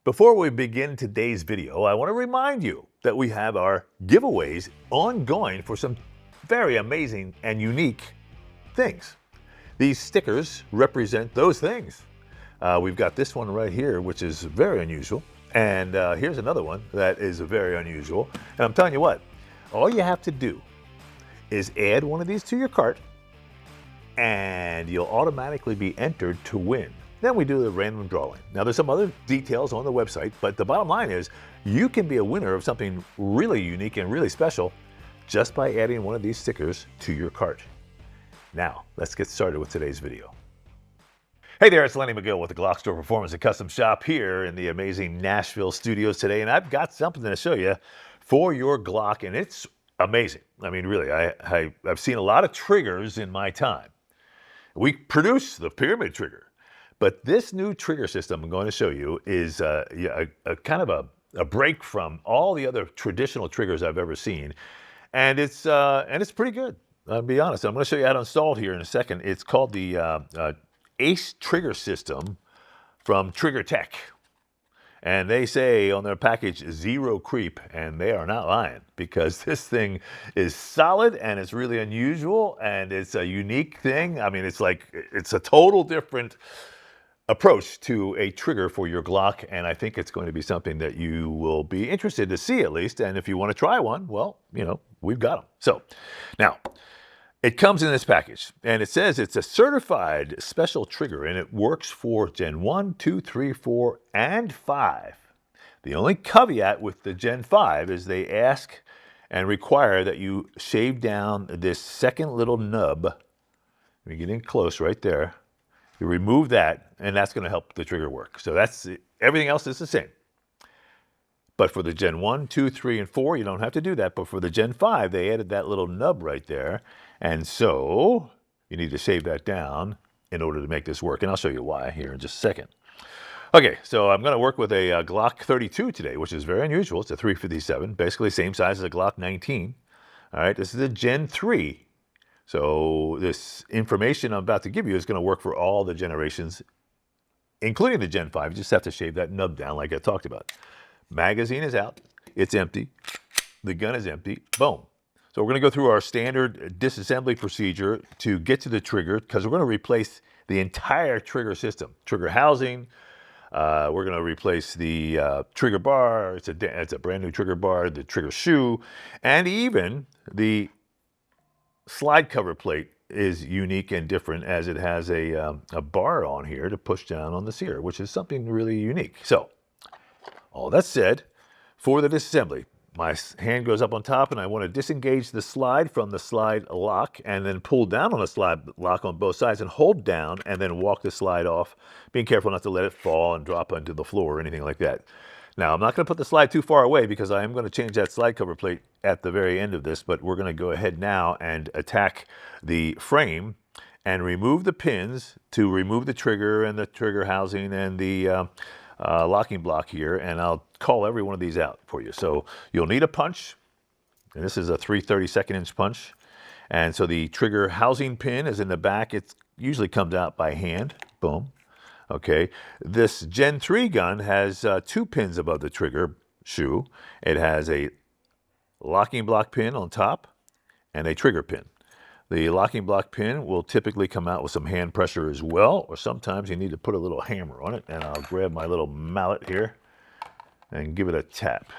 Before we begin today's video, I want to remind you that we have our giveaways ongoing for some very amazing and unique things. These stickers represent those things. We've got this one right here, which is very unusual. And here's another one that is very unusual. And I'm telling you what, all you have to do is add one of these to your cart and you'll automatically be entered to win. Then we do the random drawing. Now there's some other details on the website, but the bottom line is you can be a winner of something really unique and really special just by adding one of these stickers to your cart. Now, let's get started with today's video. Hey there, it's Lenny McGill with the GlockStore Performance and Custom Shop here in the amazing Nashville studios today, and I've got something to show you for your Glock, and it's amazing. I mean, really, I've seen a lot of triggers in my time. We produce the pyramid trigger, but this new trigger system I'm going to show you is a kind of a break from all the other traditional triggers I've ever seen, and it's pretty good. I'll be honest. I'm going to show you how to install it here in a second. It's called the Ace Trigger System from TriggerTech. And they say on their package, zero creep, and they are not lying because this thing is solid and it's really unusual and it's a unique thing. I mean, it's a total different approach to a trigger for your Glock, and I think it's going to be something that you will be interested to see at least. And if you want to try one, well, you know, we've got them. So now, it comes in this package, and it says it's a certified special trigger, and it works for Gen 1, 2, 3, 4, and 5. The only caveat with the Gen 5 is they ask and require that you shave down this second little nub. Let me get in close right there. You remove that, and that's going to help the trigger work. So that's it. Everything else is the same. But for the Gen 1, 2, 3, and 4, you don't have to do that. But for the Gen 5, they added that little nub right there. And so you need to shave that down in order to make this work. And I'll show you why here in just a second. Okay, so I'm going to work with a Glock 32 today, which is very unusual. It's a 357, basically same size as a Glock 19. All right, this is a Gen 3. So this information I'm about to give you is going to work for all the generations, including the Gen 5. You just have to shave that nub down like I talked about. Magazine is out. It's empty. The gun is empty. Boom. So we're going to go through our standard disassembly procedure to get to the trigger because we're going to replace the entire trigger system. Trigger housing. We're going to replace the trigger bar. It's a brand new trigger bar. The trigger shoe. And even the slide cover plate is unique and different as it has a bar on here to push down on the sear, which is something really unique. So all that said, for the disassembly, my hand goes up on top and I want to disengage the slide from the slide lock and then pull down on the slide lock on both sides and hold down and then walk the slide off, being careful not to let it fall and drop onto the floor or anything like that. Now, I'm not going to put the slide too far away because I am going to change that slide cover plate at the very end of this, but we're going to go ahead now and attack the frame and remove the pins to remove the trigger and the trigger housing and the locking block here, and I'll call every one of these out for you. So you'll need a punch, and this is a 3/32 inch punch. And so the trigger housing pin is in the back. It usually comes out by hand. Boom. Okay. This Gen 3 gun has 2 pins above the trigger shoe. It has a locking block pin on top and a trigger pin. The locking block pin will typically come out with some hand pressure as well, or sometimes you need to put a little hammer on it. And I'll grab my little mallet here and give it a tap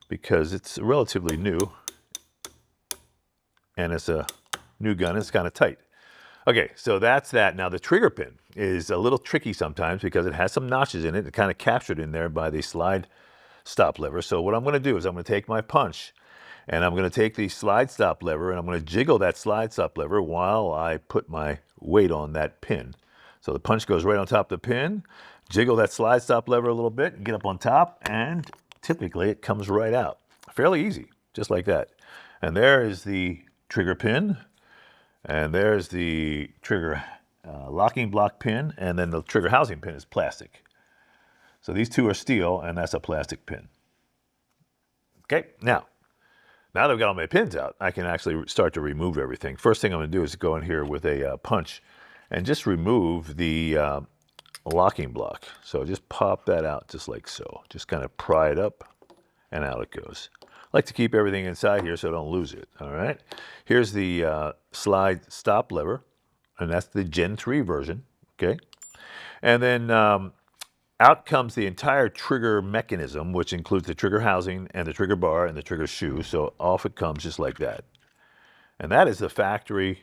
because it's relatively new and it's a new gun. It's kind of tight. Okay, so that's that. Now the trigger pin is a little tricky sometimes because it has some notches in it. It's kind of captured in there by the slide stop lever. So what I'm going to do is I'm going to take my punch and I'm going to take the slide stop lever and I'm going to jiggle that slide stop lever while I put my weight on that pin. So the punch goes right on top of the pin, jiggle that slide stop lever a little bit, get up on top, and typically it comes right out. Fairly easy, just like that. And there is the trigger pin, and there's the trigger locking block pin, and then the trigger housing pin is plastic. So these two are steel, and that's a plastic pin. Okay, now that I've got all my pins out, I can actually start to remove everything. First thing I'm going to do is go in here with a punch and just remove the locking block. So just pop that out just like so. Just kind of pry it up and out it goes. I like to keep everything inside here so I don't lose it, all right? Here's the slide stop lever, and that's the Gen 3 version, okay? And then out comes the entire trigger mechanism, which includes the trigger housing and the trigger bar and the trigger shoe. So off it comes just like that. And that is the factory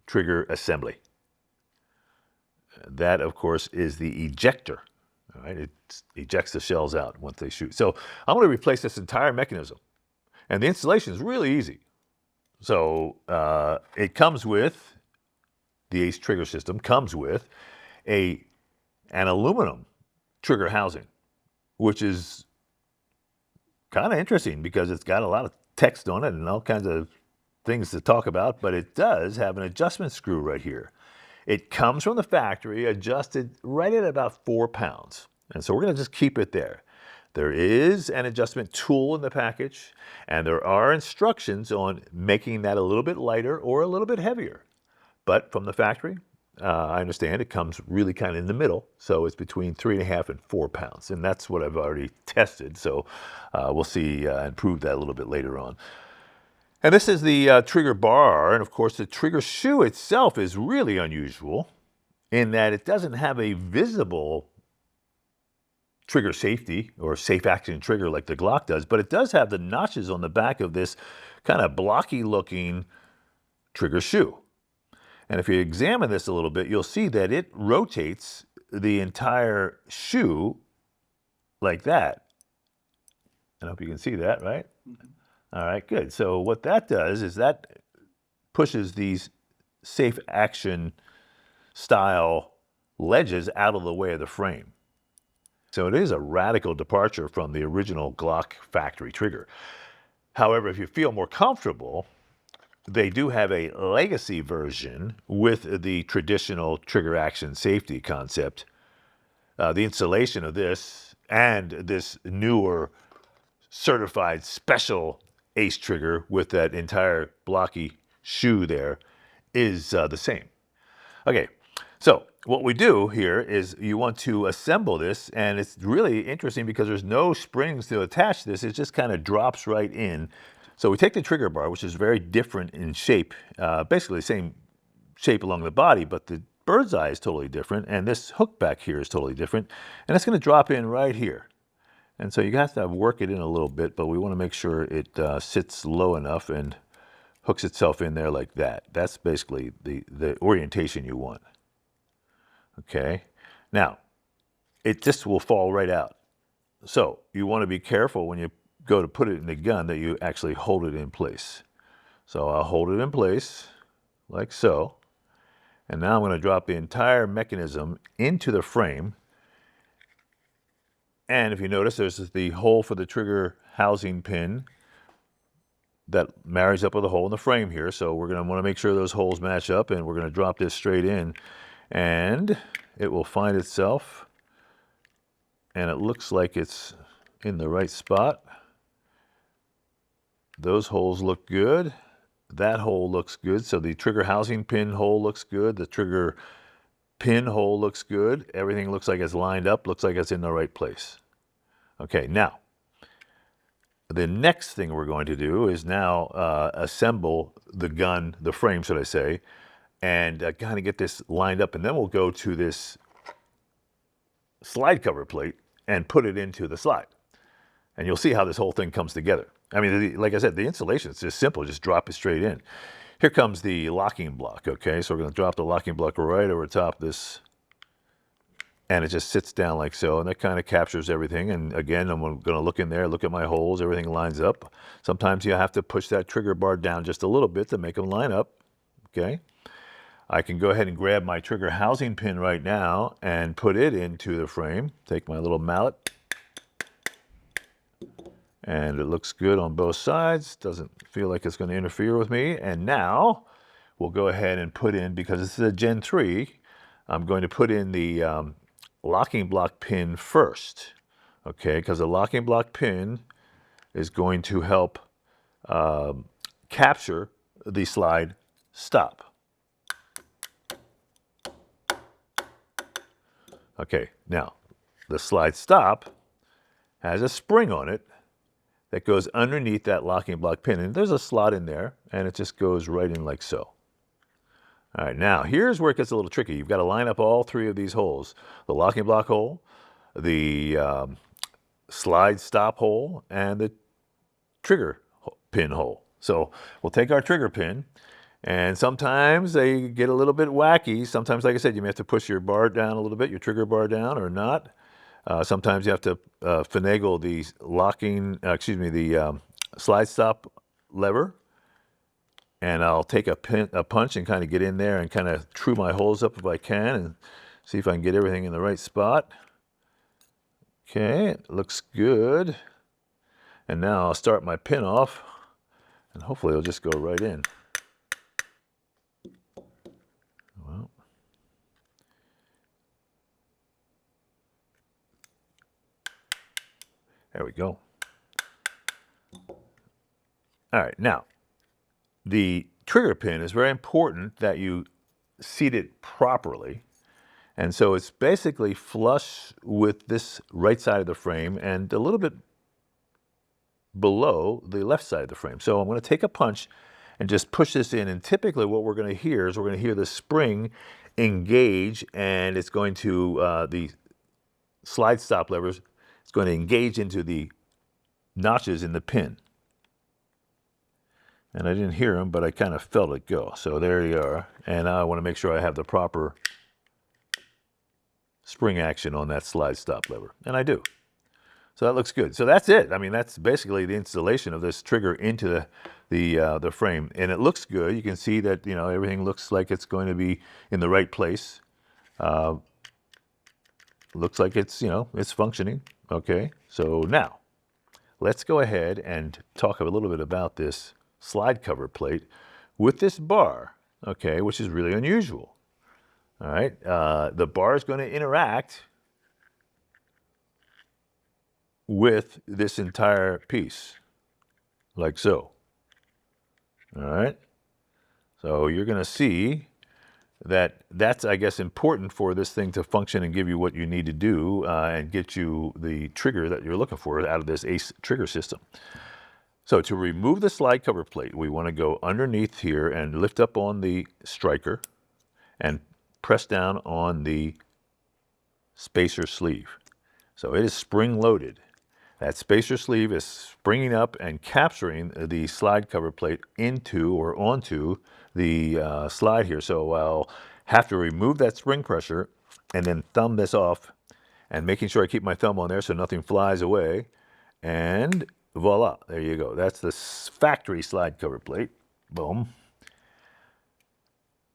trigger assembly. That, of course, is the ejector. All right, it ejects the shells out once they shoot. So I'm going to replace this entire mechanism. And the installation is really easy. So it comes with, the Ace trigger system comes with an aluminum trigger housing, which is kind of interesting because it's got a lot of text on it and all kinds of things to talk about, but it does have an adjustment screw right here. It comes from the factory adjusted right at about 4 pounds. And so we're going to just keep it there. There is an adjustment tool in the package, and there are instructions on making that a little bit lighter or a little bit heavier. But from the factory, I understand it comes really kind of in the middle, so it's between 3.5 and 4 pounds, and that's what I've already tested, so we'll see and prove that a little bit later on. And this is the trigger bar, and of course the trigger shoe itself is really unusual in that it doesn't have a visible trigger safety or safe action trigger like the Glock does, but it does have the notches on the back of this kind of blocky looking trigger shoe. And if you examine this a little bit, you'll see that it rotates the entire shoe like that. I hope you can see that, right? Mm-hmm. All right, good. So what that does is that pushes these safe action style ledges out of the way of the frame. So it is a radical departure from the original Glock factory trigger. However, if you feel more comfortable, they do have a legacy version with the traditional trigger action safety concept. The installation of this and this newer certified special Ace trigger with that entire blocky shoe there is the same. Okay, so what we do here is you want to assemble this, and it's really interesting because there's no springs to attach this. It just kind of drops right in. So we take the trigger bar, which is very different in shape, basically the same shape along the body, but the bird's eye is totally different, and this hook back here is totally different, and it's going to drop in right here. And so you have to work it in a little bit, but we want to make sure it sits low enough and hooks itself in there like that. That's basically the orientation you want. Okay, now it just will fall right out. So you want to be careful when you go to put it in the gun that you actually hold it in place. So I'll hold it in place like so. And now I'm going to drop the entire mechanism into the frame. And if you notice, there's the hole for the trigger housing pin that marries up with the hole in the frame here. So we're going to want to make sure those holes match up, and we're going to drop this straight in. And it will find itself, and it looks like it's in the right spot. Those holes look good. That hole looks good. So the trigger housing pin hole looks good. The trigger pin hole looks good. Everything looks like it's lined up, looks like it's in the right place. Okay, now, the next thing we're going to do is now assemble the gun, the frame, should I say, and kind of get this lined up, and then we'll go to this slide cover plate and put it into the slide. And you'll see how this whole thing comes together. I mean, like I said, the installation is just simple. Just drop it straight in. Here comes the locking block, okay? So we're going to drop the locking block right over top this, and it just sits down like so, and that kind of captures everything. And again, I'm going to look in there, look at my holes, everything lines up. Sometimes you have to push that trigger bar down just a little bit to make them line up, okay? I can go ahead and grab my trigger housing pin right now and put it into the frame. Take my little mallet. And it looks good on both sides. Doesn't feel like it's going to interfere with me. And now we'll go ahead and put in, because this is a Gen 3, I'm going to put in the locking block pin first. Okay, because the locking block pin is going to help capture the slide stop. Okay, now the slide stop has a spring on it that goes underneath that locking block pin. And there's a slot in there, and it just goes right in like so. All right, now here's where it gets a little tricky. You've got to line up all three of these holes. The locking block hole, the slide stop hole, and the trigger pin hole. So we'll take our trigger pin, and sometimes they get a little bit wacky. Sometimes, like I said, you may have to push your bar down a little bit, your trigger bar down or not. Sometimes you have to finagle the slide stop lever. And I'll take a punch and kind of get in there and kind of true my holes up if I can and see if I can get everything in the right spot. Okay, it looks good. And now I'll start my pin off, and hopefully it'll just go right in. Well, there we go. All right, now, the trigger pin is very important that you seat it properly. And so it's basically flush with this right side of the frame and a little bit below the left side of the frame. So I'm going to take a punch and just push this in. And typically what we're going to hear is we're going to hear the spring engage, and it's going to, the slide stop levers, it's going to engage into the notches in the pin. And I didn't hear them, but I kind of felt it go. So there you are. And now I want to make sure I have the proper spring action on that slide stop lever. And I do. So that looks good. So that's it. I mean, that's basically the installation of this trigger into the frame. And it looks good. You can see that, you know, everything looks like it's going to be in the right place. Looks like it's, you know, it's functioning. Okay. So now let's go ahead and talk a little bit about this slide cover plate with this bar, okay, which is really unusual. All right, the bar is going to interact with this entire piece, like so. All right, so you're going to see that that's, I guess, important for this thing to function and give you what you need to do and get you the trigger that you're looking for out of this ACE trigger system. So to remove the slide cover plate, we want to go underneath here and lift up on the striker and press down on the spacer sleeve. So it is spring loaded. That spacer sleeve is springing up and capturing the slide cover plate into or onto the slide here. So I'll have to remove that spring pressure and then thumb this off, and making sure I keep my thumb on there so nothing flies away. And voila, there you go. That's the factory slide cover plate. Boom.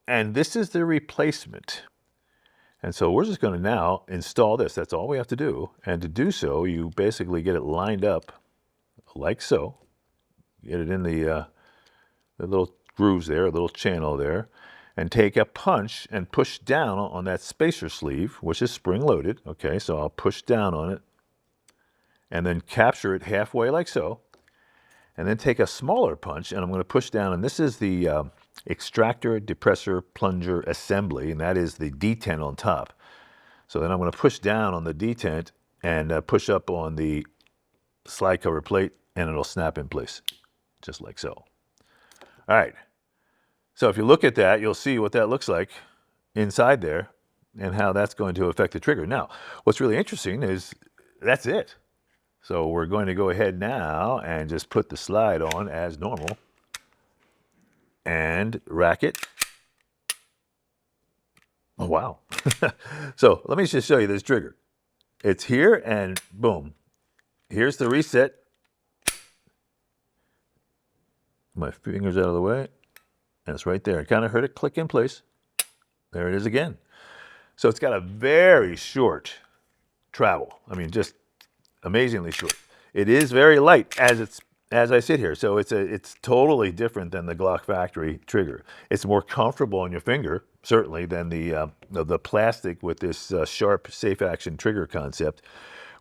And this is the replacement. And so we're just going to now install this. That's all we have to do. And to do so, you basically get it lined up like so. Get it in the little grooves there, a little channel there. And take a punch and push down on that spacer sleeve, which is spring-loaded. Okay, so I'll push down on it. And then capture it halfway like so. And then take a smaller punch, and I'm going to push down. And this is the extractor, depressor, plunger assembly, and that is the detent on top. So then I'm going to push down on the detent and push up on the slide cover plate, and it'll snap in place, just like so. All right. So if you look at that, you'll see what that looks like inside there and how that's going to affect the trigger. Now, what's really interesting is that's it. So we're going to go ahead now and just put the slide on as normal and rack it. Oh, wow. So let me just show you this trigger. It's here and boom. Here's the reset. My finger's out of the way. And it's right there. I kind of heard it click in place. There it is again. So it's got a very short travel. I mean, just amazingly short. It is very light as I sit here. So it's totally different than the Glock factory trigger. It's more comfortable on your finger, certainly, than the plastic with this sharp, safe action trigger concept,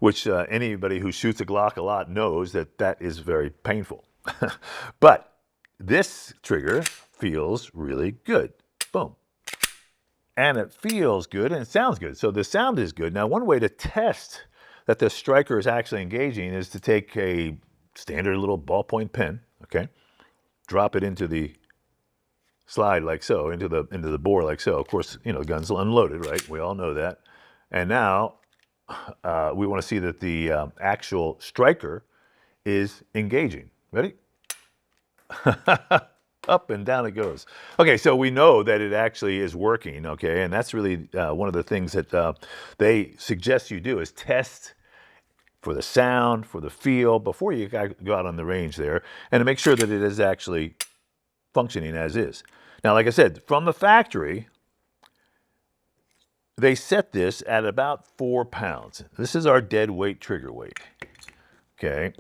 which anybody who shoots a Glock a lot knows that is very painful. But this trigger feels really good. Boom. and it feels good and it sounds good. So the sound is good. Now, one way to test that the striker is actually engaging is to take a standard little ballpoint pen, okay, drop it into the slide like so, into the bore like so. Of course, you know, the gun's unloaded, right? We all know that. And now we want to see that the actual striker is engaging. Ready? Up and down it goes. Okay, so we know that it actually is working, okay? And that's really one of the things that they suggest you do is test for the sound, for the feel, before you go out on the range there, and to make sure that it is actually functioning as is. Now, like I said, from the factory, they set this at about 4 pounds. This is our dead weight trigger weight, okay?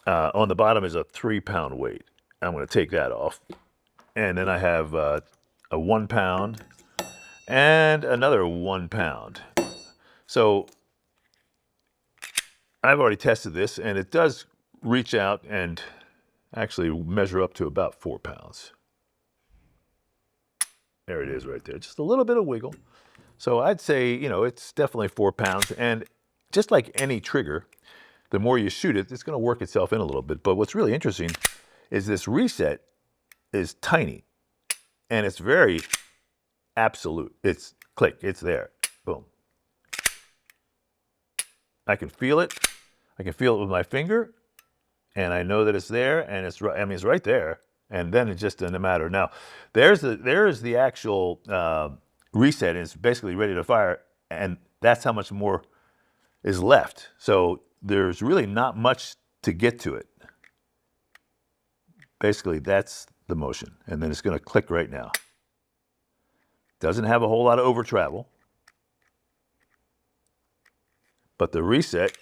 On the bottom is a 3-pound weight. I'm going to take that off. And then I have a 1 pound and another 1 pound. So I've already tested this, and it does reach out and actually measure up to about 4 pounds. There it is right there. Just a little bit of wiggle. So I'd say, you know, it's definitely 4 pounds. And just like any trigger, the more you shoot it, it's going to work itself in a little bit. But what's really interesting is this reset is tiny, and it's very absolute. It's click, it's there, boom. I can feel it. I can feel it with my finger, and I know that it's there, and it's right. I mean, it's right there, and then it's just in a matter. Now, there's the actual reset, and it's basically ready to fire, and that's how much more is left. So there's really not much to get to it. Basically, that's the motion, and then it's going to click right now. Doesn't have a whole lot of over travel, but the reset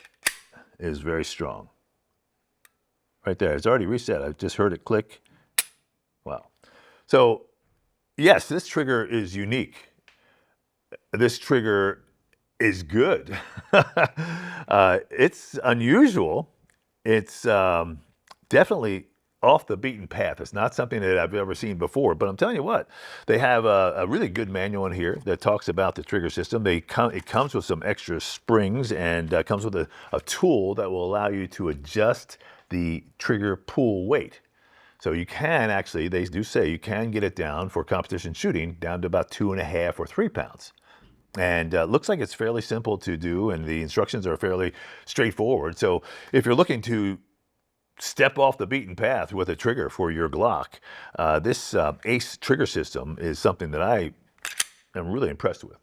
is very strong. Right there, it's already reset. I just heard it click. Wow. So yes, this trigger is unique. This trigger is good. It's unusual. It's definitely off the beaten path. It's not something that I've ever seen before, but I'm telling you what, they have a really good manual in here that talks about the trigger system. It comes with some extra springs, and comes with a tool that will allow you to adjust the trigger pull weight. So you can actually, they do say you can get it down for competition shooting down to about 2.5 or 3 pounds. And looks like it's fairly simple to do, and the instructions are fairly straightforward. So if you're looking to step off the beaten path with a trigger for your Glock, this ACE trigger system is something that I am really impressed with.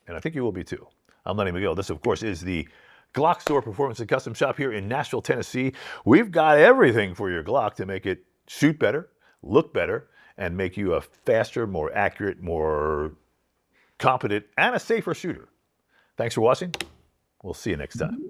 And I think you will be too. I'm Lenny McGill. This, of course, is the GlockStore Performance and Custom Shop here in Nashville, Tennessee. We've got everything for your Glock to make it shoot better, look better, and make you a faster, more accurate, more competent, and a safer shooter. Thanks for watching. We'll see you next time.